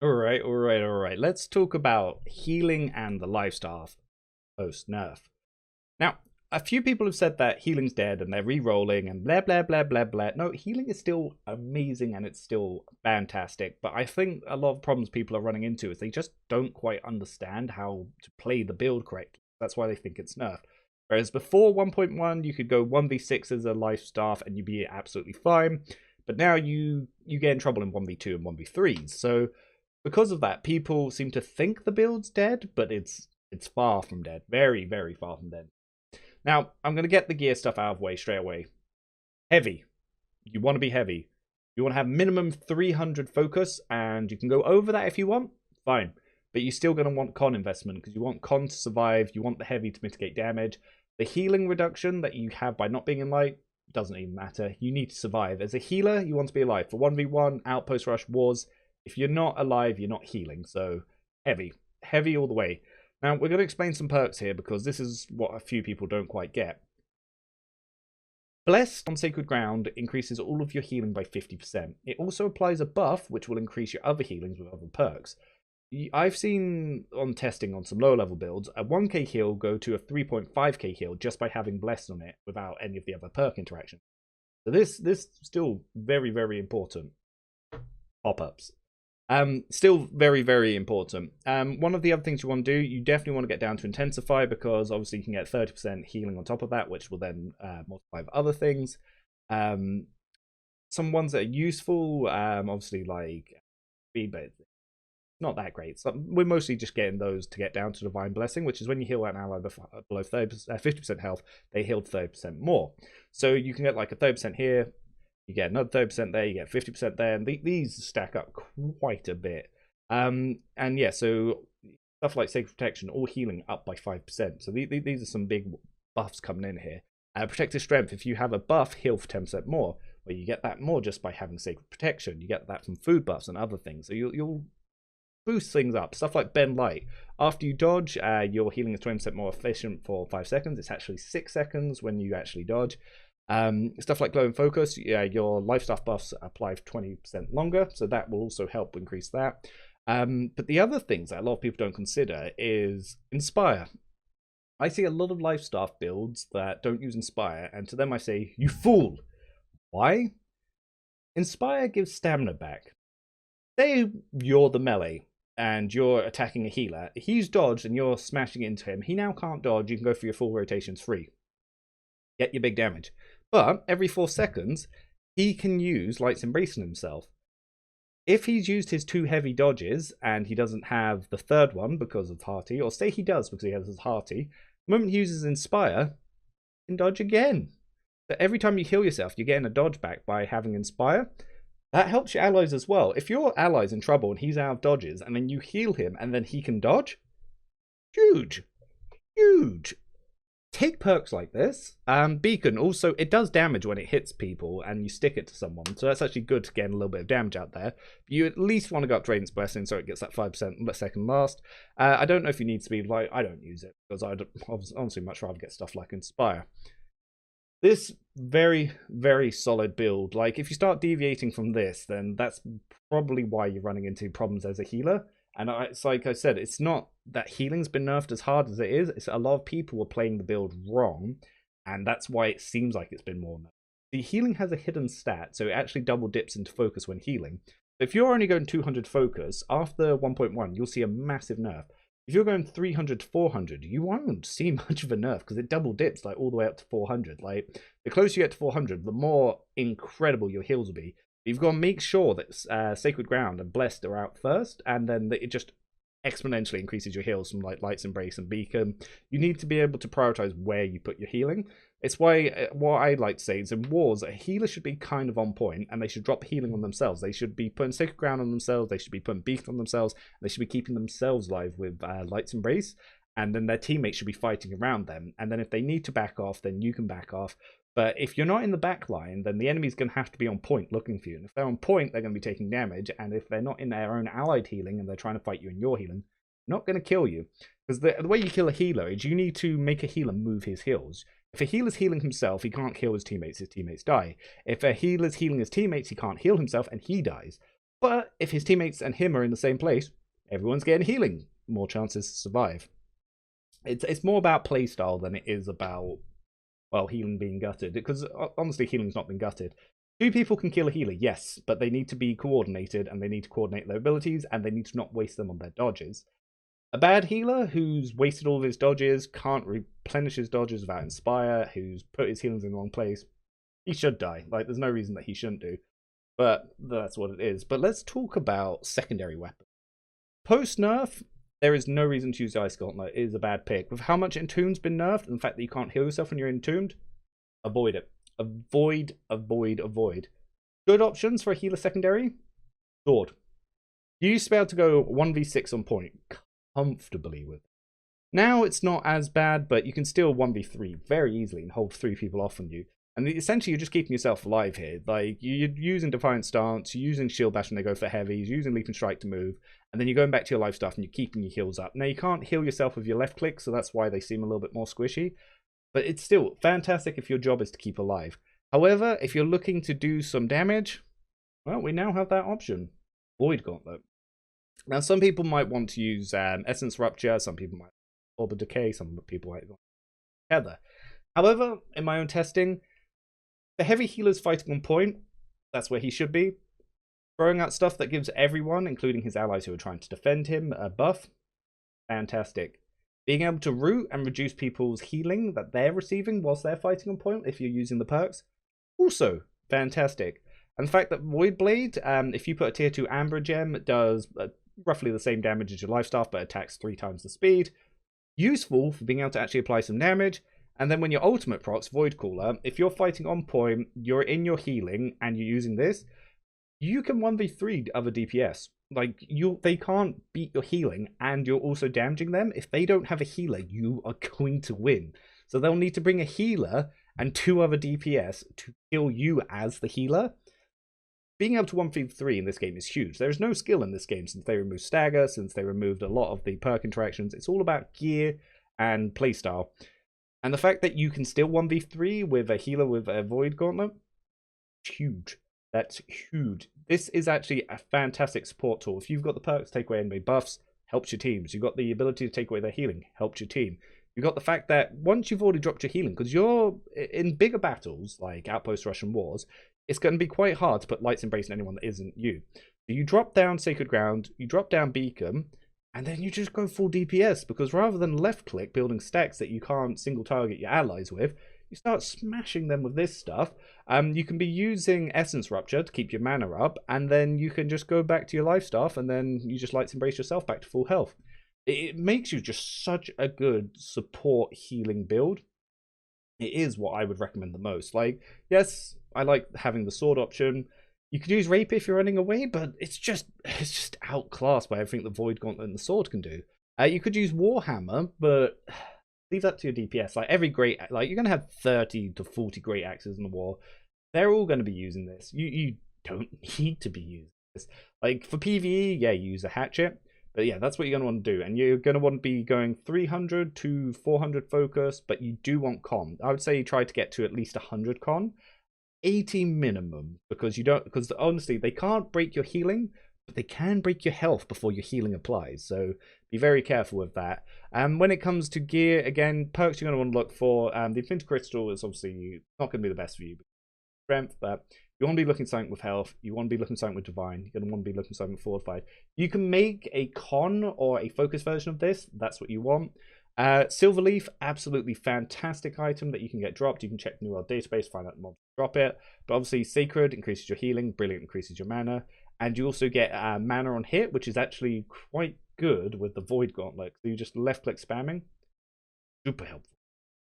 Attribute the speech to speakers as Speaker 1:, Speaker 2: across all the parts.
Speaker 1: All right. Let's talk about healing and the lifestyle post nerf. Now, a few people have said that healing's dead and they're re-rolling and blah blah blah blah blah. No, healing is still amazing and it's still fantastic. But I think a lot of problems people are running into is they just don't quite understand how to play the build correctly. That's why they think it's nerfed. Whereas before 1.1, you could go 1v6 as a life staff and you'd be absolutely fine. But now you get in trouble in 1v2 and 1v3s. So because of that, people seem to think the build's dead, but it's far from dead. Very, very far from dead. Now, I'm going to get the gear stuff out of the way straight away. Heavy. You want to be heavy. You want to have minimum 300 focus, and you can go over that if you want. Fine. But you're still going to want con investment, because you want con to survive. You want the heavy to mitigate damage. The healing reduction that you have by not being in light doesn't even matter. You need to survive. As a healer, you want to be alive. For 1v1, outpost rush, wars, if you're not alive, you're not healing. So, heavy. Heavy all the way. Now, we're going to explain some perks here because this is what a few people don't quite get. Blessed on Sacred Ground increases all of your healing by 50%. It also applies a buff which will increase your other healings with other perks. I've seen on testing on some lower level builds a 1k heal go to a 3.5k heal just by having Blessed on it without any of the other perk interaction. So this still very, very important. Pop-ups. Still very, very important. One of the other things you want to do, you definitely want to get down to Intensify because obviously you can get 30% healing on top of that, which will then multiply with other things. Some ones that are useful, obviously like speed, but not that great. So we're mostly just getting those to get down to Divine Blessing, which is when you heal an ally below 50% health, they healed 30% more. So you can get like a 30% here, you get another 30% there, you get 50% there, and these stack up quite a bit. And yeah, so stuff like Sacred Protection, all healing up by 5%. So these are some big buffs coming in here. Protective Strength, if you have a buff, heal for 10% more. Well, you get that more just by having Sacred Protection. You get that from food buffs and other things. So you'll boost things up. Stuff like Bend Light. After you dodge, your healing is 20% more efficient for 5 seconds. It's actually 6 seconds when you actually dodge. Stuff like Glowing Focus, your life staff buffs apply for 20% longer, so that will also help increase that. But the other things that a lot of people don't consider is Inspire. I see a lot of life staff builds that don't use Inspire, and to them I say, you fool! Why? Inspire gives stamina back. Say you're the melee, and you're attacking a healer. He's dodged and you're smashing into him. He now can't dodge, you can go for your full rotations free. Get your big damage. But every 4 seconds, he can use Light's Embrace on himself. If he's used his 2 heavy dodges and he doesn't have the third one because of Hearty, or say he does because he has his Hearty, the moment he uses Inspire, he can dodge again. So every time you heal yourself, you're getting a dodge back by having Inspire. That helps your allies as well. If your ally's in trouble and he's out of dodges, and then you heal him and then he can dodge, huge. Huge. Take perks like this. Beacon, also, it does damage when it hits people and you stick it to someone. So that's actually good to get a little bit of damage out there. You at least want to go up Draden's Blessing so it gets that 5% second last. I don't know if you need Speed Light. I don't use it because I'd honestly much rather get stuff like Inspire. This very, very solid build. Like, if you start deviating from this, then that's probably why you're running into problems as a healer. And it's like I said, it's not that healing's been nerfed as hard as it is. It's a lot of people were playing the build wrong, and that's why it seems like it's been more nerfed. The healing has a hidden stat, so it actually double dips into focus when healing. So if you're only going 200 focus, after 1.1, you'll see a massive nerf. If you're going 300 to 400, you won't see much of a nerf because it double dips like all the way up to 400. Like, the closer you get to 400, the more incredible your heals will be. You've got to make sure that Sacred Ground and Blessed are out first, and then it just exponentially increases your heals from like Light's Embrace and Beacon. You need to be able to prioritize where you put your healing. It's why what I like to say is in wars, a healer should be kind of on point, and they should drop healing on themselves. They should be putting Sacred Ground on themselves. They should be putting Beacon on themselves. They should be keeping themselves alive with Light's Embrace, and then their teammates should be fighting around them. And then if they need to back off, then you can back off. But if you're not in the back line, then the enemy's going to have to be on point looking for you. And if they're on point, they're going to be taking damage. And if they're not in their own allied healing and they're trying to fight you in your healing, they're not going to kill you. Because the way you kill a healer is you need to make a healer move his heals. If a healer's healing himself, he can't heal his teammates die. If a healer's healing his teammates, he can't heal himself and he dies. But if his teammates and him are in the same place, everyone's getting healing, more chances to survive. It's more about playstyle than it is about, well, healing being gutted. Because honestly, healing's not been gutted. 2 people can kill a healer, yes, but they need to be coordinated, and they need to coordinate their abilities, and they need to not waste them on their dodges. A bad healer who's wasted all of his dodges, can't replenish his dodges without Inspire, who's put his healings in the wrong place, he should die. Like, there's no reason that he shouldn't do. But that's what it is. But let's talk about secondary weapons. Post-nerf, there is no reason to use the Ice Gauntlet. It is a bad pick. With how much Entombed's been nerfed, and the fact that you can't heal yourself when you're entombed, avoid it. Avoid, avoid, avoid. Good options for a healer secondary? Sword. You used to be able to go 1v6 on point comfortably with. Now it's not as bad, but you can still 1v3 very easily and hold 3 people off on you. And essentially, you're just keeping yourself alive here. Like, you're using Defiant Stance, you're using Shield Bash when they go for heavies, you're using Leap and Strike to move, and then you're going back to your life stuff and you're keeping your heals up. Now, you can't heal yourself with your left click, so that's why they seem a little bit more squishy. But it's still fantastic if your job is to keep alive. However, if you're looking to do some damage, well, we now have that option. Void Gauntlet. Now, some people might want to use Essence Rupture, some people might Orb of Decay, some people might want Tether. However, in my own testing, the heavy healer's fighting on point, that's where he should be. Throwing out stuff that gives everyone, including his allies who are trying to defend him, a buff, fantastic. Being able to root and reduce people's healing that they're receiving whilst they're fighting on point, if you're using the perks, also fantastic. And the fact that Void Blade, if you put a tier 2 Amber Gem, it does roughly the same damage as your life staff, but attacks 3 times the speed. Useful for being able to actually apply some damage. And then when your ultimate procs, Void Caller, if you're fighting on point, you're in your healing, and you're using this, you can 1v3 other DPS. Like, they can't beat your healing, and you're also damaging them. If they don't have a healer, you are going to win. So they'll need to bring a healer and 2 other DPS to kill you as the healer. Being able to 1v3 in this game is huge. There is no skill in this game since they removed Stagger, since they removed a lot of the perk interactions. It's all about gear and playstyle. And the fact that you can still 1v3 with a healer with a Void Gauntlet, huge. That's huge. This is actually a fantastic support tool. If you've got the perks, take away enemy buffs, helps your teams. You've got the ability to take away their healing, helps your team. You've got the fact that once you've already dropped your healing, because you're in bigger battles, like Outpost Russian Wars, it's going to be quite hard to put Light's Embrace on anyone that isn't you. So you drop down Sacred Ground, you drop down Beacon, and then you just go full DPS, because rather than left click building stacks that you can't single target your allies with, you start smashing them with this stuff. You can be using Essence Rupture to keep your mana up, and then you can just go back to your life stuff, and then you just Light's Embrace yourself back to full health. It makes you just such a good support healing build. It is what I would recommend the most. Like, yes, I like having the sword option. You could use Rapier if you're running away, but it's just outclassed by everything the Void Gauntlet and the sword can do. You could use Warhammer, but leave that to your DPS. Like, every great, like, you're going to have 30 to 40 great axes in the war. They're all going to be using this. You don't need to be using this. Like, for PvE, yeah, you use a hatchet. But yeah, that's what you're going to want to do. And you're going to want to be going 300 to 400 focus, but you do want con. I would say you try to get to at least 100 con. 80 minimum, because honestly, they can't break your healing, but they can break your health before your healing applies. So be very careful with that. When it comes to gear, again, perks you're going to want to look for. The Infinity Crystal is obviously not going to be the best for you. Strength, but you want to be looking something with health. You want to be looking something with divine. You're going to want to be looking something with fortified. You can make a con or a focus version of this. That's what you want. Silverleaf, absolutely fantastic item that you can get dropped. You can check the New World database, find out the mob to drop it. But obviously, Sacred increases your healing. Brilliant increases your mana. And you also get mana on hit, which is actually quite good with the Void Gauntlet. So you just left click spamming. Super helpful.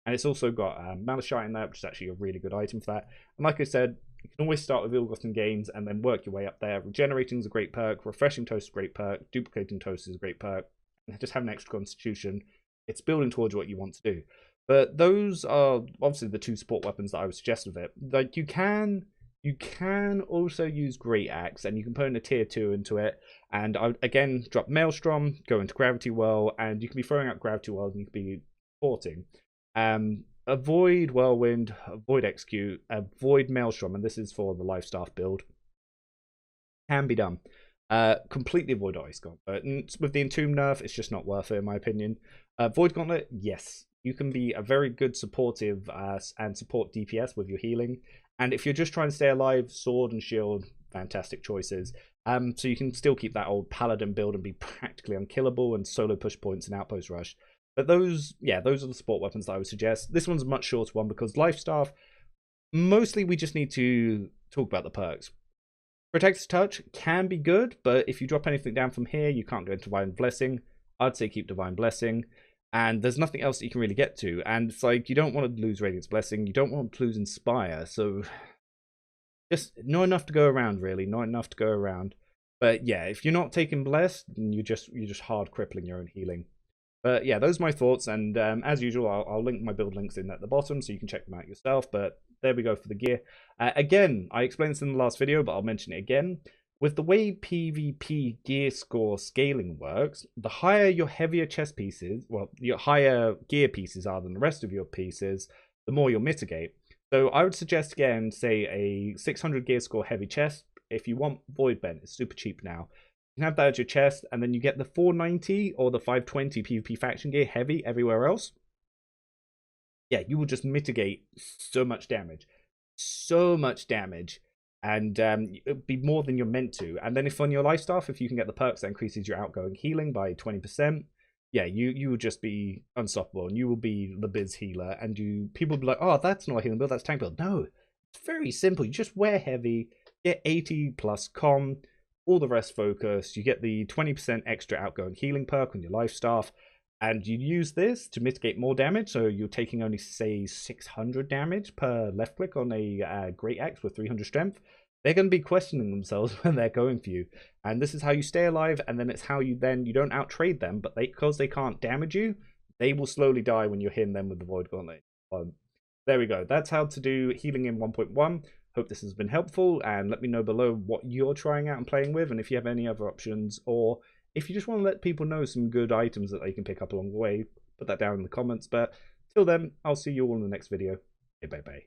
Speaker 1: And it's also got Malachite in there, which is actually a really good item for that. And like I said, you can always start with ill-gotten gains and then work your way up there. Regenerating is a great perk. Refreshing Toast is a great perk. Duplicating Toast is a great perk. And just having extra constitution, it's building towards what you want to do. But those are obviously the 2 support weapons that I would suggest with it. Like, you can also use Great Axe, and you can put in a tier 2 into it. And I would, again, drop Maelstrom, go into Gravity Well, and you can be throwing out Gravity Wells and you can be supporting. Avoid Whirlwind, avoid Execute, avoid Maelstrom, and this is for the Life Staff build. Can be done. Completely avoid Ice Gauntlet. And with the Entomb nerf, it's just not worth it, in my opinion. Void Gauntlet, yes. You can be a very good supportive and support DPS with your healing. And if you're just trying to stay alive, Sword and Shield, fantastic choices. So you can still keep that old Paladin build and be practically unkillable and solo push points and Outpost Rush. But those are the support weapons that I would suggest. This one's a much shorter one because Life Staff, mostly we just need to talk about the perks. Protector's Touch can be good, but if you drop anything down from here, you can't go into Divine Blessing. I'd say keep Divine Blessing. And there's nothing else that you can really get to. And it's like, you don't want to lose Radiant's Blessing. You don't want to lose Inspire. So, just not enough to go around, really. Not enough to go around. But yeah, if you're not taking Blessed, then you're just hard crippling your own healing. But yeah, those are my thoughts. And as usual, I'll link my build links in at the bottom so you can check them out yourself. But there we go for the gear. Again, I explained this in the last video, but I'll mention it again. With the way PvP gear score scaling works, the higher your heavier chest pieces, well, your higher gear pieces are than the rest of your pieces, the more you'll mitigate. So I would suggest, again, say a 600 gear score heavy chest. If you want Void Bent, it's super cheap now. You can have that as your chest, and then you get the 490 or the 520 PvP faction gear heavy everywhere else. Yeah, you will just mitigate so much damage. So much damage. And it'll be more than you're meant to. And then if on your life staff, if you can get the perks that increases your outgoing healing by 20%, yeah, you will just be unstoppable, and you will be the biz healer. And people will be like, oh, that's not a healing build, that's tank build. No, it's very simple. You just wear heavy, get 80 plus com, all the rest focus. You get the 20% extra outgoing healing perk on your life staff. And you use this to mitigate more damage, so you're taking only, say, 600 damage per left click on a Great Axe with 300 strength. They're going to be questioning themselves when they're going for you. And this is how you stay alive, and then it's how you don't outtrade them, but because they can't damage you, they will slowly die when you're hitting them with the Void Gauntlet. There we go. That's how to do healing in 1.1. Hope this has been helpful, and let me know below what you're trying out and playing with, and if you have any other options, or if you just want to let people know some good items that they can pick up along the way, put that down in the comments. But till then, I'll see you all in the next video. Okay, bye-bye.